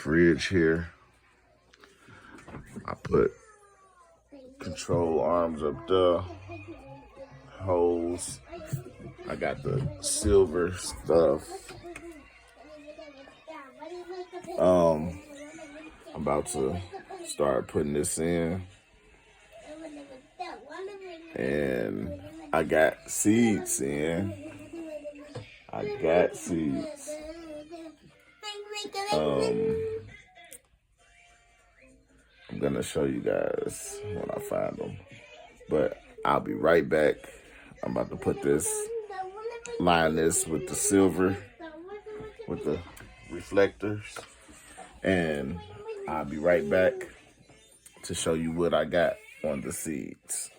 fridge here. I put control arms up there, hose. I got the silver stuff. I'm about to start putting this in. And I got seeds in. I'm gonna show you guys when I find them. But I'll be right back. I'm about to put line this with the silver, with the reflectors. And I'll be right back to show you what I got on the seeds.